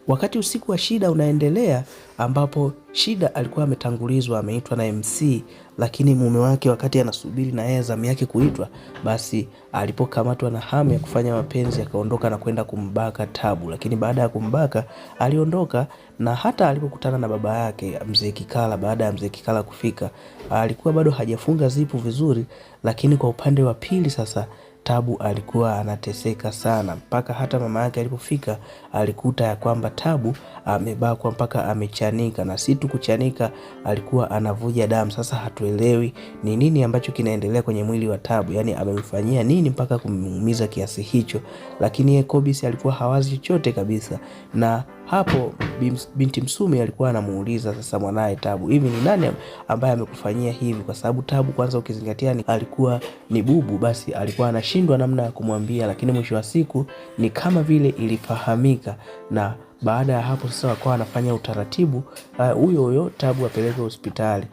Wakati usiku wa Shida unaendelea, ambapo Shida alikuwa ametangulizwa, ameitwa na MC, lakini mume wake wakati anasubiri na yeye zamu yake kuitwa, basi alipokamatwa na hamu ya kufanya mapenzi akaondoka na kwenda kumbaka Tabu. Lakini baada ya kumbaka aliondoka, na hata alipokutana na baba yake Mzee Kikala, baada ya Mzee Kikala kufika, alikuwa bado hajafunga zipu vizuri. Lakini kwa upande wa pili sasa, Tabu alikuwa anateseka sana, mpaka hata mama yake alipofika alikuta ya kwamba Tabu amebakwa mpaka amechanika, na si tu kuchanika, alikuwa anavuja damu. Sasa hatuelewi ni nini ambacho kinaendelea kwenye mwili wa Tabu, yani amemfanyia nini mpaka kumuumiza kiasi hicho. Lakini yeye Kobisi alikuwa hawazi chochote kabisa, na hapo binti Msumi alikuwa anamuuliza sasa mwanae Tabu, hivi ni nani ambaye amekufanyia hivi? Kwa sababu Tabu kwanza ukizingatia alikuwa ni bubu, basi alikuwa anashindwa namna ya kumwambia, lakini mwisho wa siku ni kama vile ilifahamika. Na baada ya hapo sasa wakawa wanafanya utaratibu huyo Tabu apelekwe hospitali.